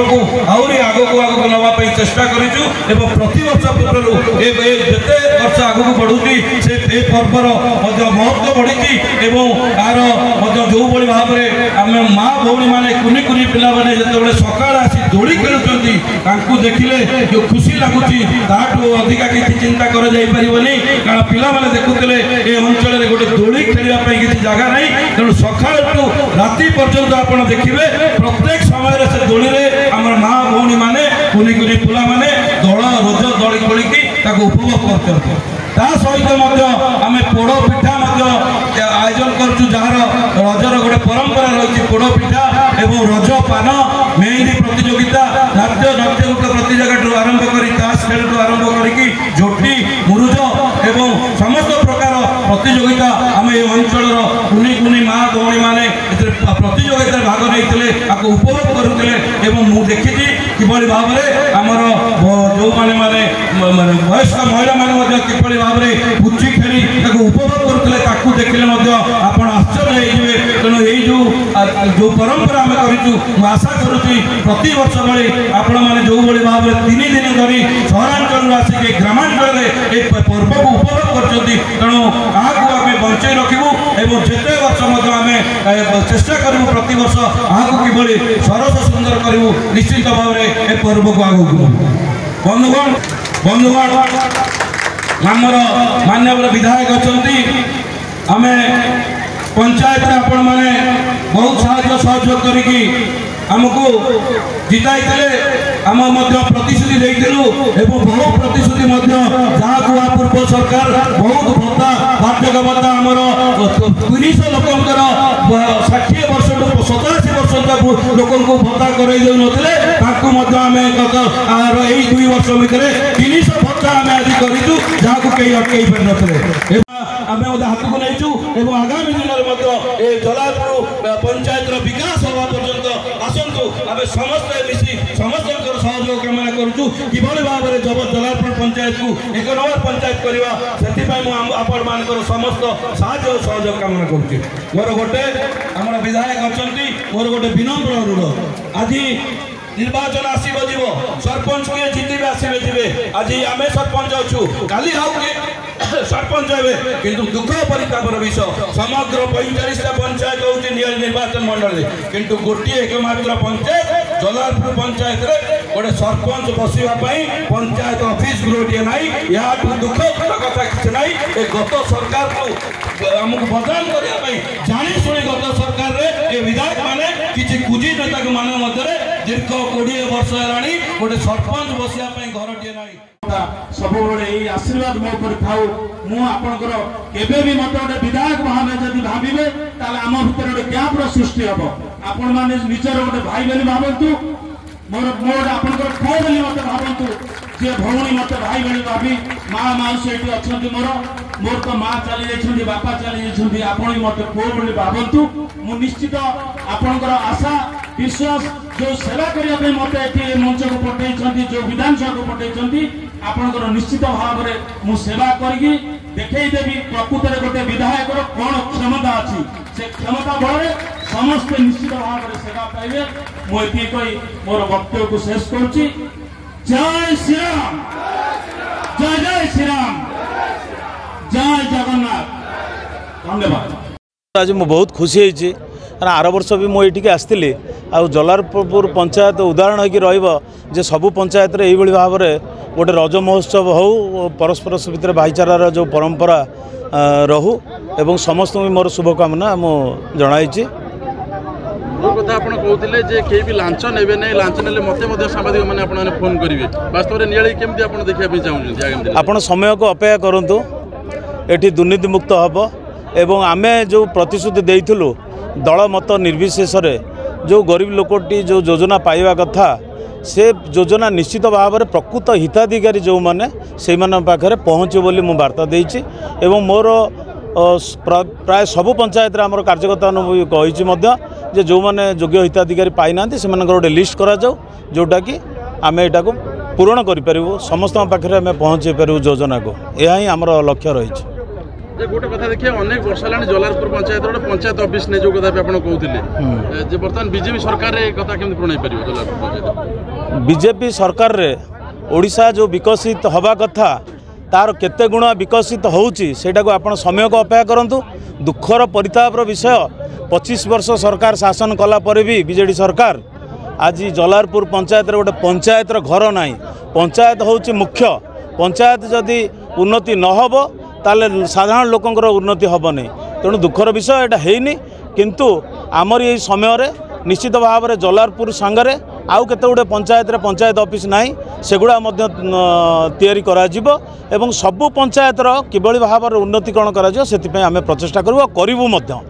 को आहरी आगक आगक नापी चेष्टा करूँ एवं प्रति वर्ष पूर्व जिते वर्ष आगक बढ़ुची से पर्वर महत्व बढ़ी यार जो भाव में आम माँ भौणी मैंने कुनि कुनि पिला मैंने जो सका आसी दोली खेलुंट देखिले जो खुशी लगुच अधिका किसी चिंता कर कारण पिला मैंने देखुले ये अंचल गोटे दोली खेलने किसी जगह ना तेणु सका राति पर्यंत आप देखिए प्रत्येक समय से दोली में आम माँ भौणी मैंने कुनि कुनि पिला मैंने दल रोज दली खोलिकी उपभोग करते सहित आम पोड़ पिठा आयोजन करूँ जार रजर गोटे परंपरा रही पोड़ पिठा एवं रज पान मेहंदी प्रतियोगिता नाट्य नृत्य प्रतियोगिता आरंभ कर ताश खेल आरंभ कर झोटी मुरुज एवं समस्त प्रकार प्रतियोगिता आम ये अंचल कुनि कुनि माँ भौणी मैंने प्रतियोगिता भाग नहीं उपभोग करुले मुझे देखी किभली भाव में आमर जो मैंने वयस्क महिला मैंने किभली भाव में पुची खेली उपभोग करुले देखिले आप आश्चर्य होइबे तेणु यही जो परंपरा आम करूँ आशा करुँच प्रति वर्ष भाई आपण मैंने जो भाई भाव में 3 दिन धरी सहरांचल आसिक ग्रामांचल पर्व को उपभोग कर तेणु आगे आम बंचे रखू एवं जिते वर्ष आम चेष्टा करूँ प्रति वर्ष आगे किभली सरस सुंदर करूँ निश्चित भाव में ए पर्व को आगे बंधुगण आमर माननीय विधायक अच्छा आम पंचायत आपण मैंने बहुत साहाय्य सहयोग करी आमको जिताई आम प्रतिश्रुति देलु एवं बहु प्रतिश्रुति जहाँ पूर्व सरकार बहुत भत्ता वार्षिक भत्ता आमर 300 लोकंर 60 वर्ष 87 वर्ष लोक भत्ता करई आम यही 2 वर्ष भितर 300 भत्ता आम आज करूँ जहाँ कहीं अटकई पार नी आम हाथ को नहीं आगामी दिन में जलालपुर पंचायत विकास हवा पर्यंत आसतु आम समस्त मिसी समस्त सहयोग कामना करूँ किभली भाव में जब जलालपुर पंचायत को 1 नंबर पंचायत करवा से समस्त साहय सहयोग कामना करुँच मोर गोटे आम विधायक अच्छा मोर गोटे विनम्र अनुरोध आज निर्वाचन आसब जीव सरपंच किए जितने आसबे जी आज आम सरपंच अच्छू काली सरपंच हे किंतु दुख परितापर विषय समग्र 45टा पंचायत होची निर्वाचन मंडल किंतु गोटे एकमात्र पंचायत जलालपुर पंचायत रे गोटे सरपंच बसवा पंचायत ऑफिस गृहटे ना या दुख कथा किसी ना गत सरकार को आमको बदनाम करने जानी शुणी गत सरकार रे विधायक माने किसी कुजी नेता मान दीर्घ 20 वर्ष है गोटे सरपंच बसवाई घरटे ना सब आशीर्वाद मो पर थाऊ मुझे केबे भी मत गोटे विधायक भाव जब भावे आम भर गोटे गैप सृष्टि हम आपण मैंने निजर गोटे भाई बोली भावतु मोर मोर आप पुओ बोली मत भावतु जे भौणी मत भाई बोली भावी माँ माउसी ये अच्छा मोर मोर तो माँ चली जाइए बापा चली जाइए आपण मत पुओ बोली भावतु मु निश्चित आपणकर आशा विश्वास जो सेवा करने मत ये मंच को पठे जो विधानसभा को पठे आपणकर निश्चित भाव में मु सेवा करी देखदेवी प्रकृत में गोटे विधायक कौन क्षमता अच्छी से क्षमता बल समस्त निश्चित भाव में सेवा पाइबे मुझे कही मोर वक्तव्य को शेष करुच्ची जय श्री राम जय जय श्री राम जय जगन्नाथ धन्यवाद। आज मुझे बहुत खुशी होती आर वर्ष भी मुझे आसती आ जलालपुर पंचायत उदाहरण हो सबू पंचायत रे यही भाव में गोटे रज महोत्सव हो परस्पर भितर भाईचारार जो परंपरा रहू एवं समस्त मोर शुभकामना मुझे कथा आप कहते जे कहीं भी लांच ने ना लांच ने मत सांबादिक मैंने फोन करेंगे वास्तव में नियाली केमती आप देखा चाहते आप समय को अपेक्षा करूँ ये दुर्नीति मुक्त हम एवं आमे जो प्रतिश्रुति देइथिलु दल मत निर्विशेष जो गरीब लोकटी जो योजना पाइबा कथा से योजना निश्चित भाव में प्रकृत हिताधिकारी जो मैंने से पाखे पहुँचे बोली मु वार्ता देइछि एवं मोर प्राय सबु पंचायत आमर कार्यकर्ता कही जो मैंने योग्य हिताधिकारी पाई ना से गोटे लिस्ट करा जाऊ जोटा कि आम यहाँ को पूरण करूँ समस्त पाखे पहुँचे पारू योजना को यह ही आमर लक्ष्य रही। गोटे कथा देखिए अनेक वर्ष है जलालपुर पंचायत गोटे पंचायत ऑफिस ने जो कथा आप कहते बर्तमान बीजेपी सरकार कथा केमती प्रणय पार जलालपुर पंचायत बीजेपी सरकार रे ओडिशा जो विकसित हवा कथा तार केते गुण विकसित होउची सेटा को आपण समय को अपेक्षा करंतु दुखर परितापर विषय 25 वर्ष सरकार शासन कला पर भी बीजेडी सरकार आज जलालपुर पंचायत गोटे पंचायत घर ना पंचायत होउची मुख्य पंचायत जदि उन्नति न हो ताले साधारण लोकंकर उन्नति हम नहीं तेणु दुखर विषय एटा हेनी किंतु आमर ये समय निश्चित भाव में जलालपुर सांगरे आउ केते गुडे पंचायत ऑफिस नाही सेगुड़ा तैयारी करा जिवो एवं सबु पंचायतर किभली भाव में उन्नतिकरण करा जिवो सेति पय आमे प्रचेष्टा करू करिवु मध्य।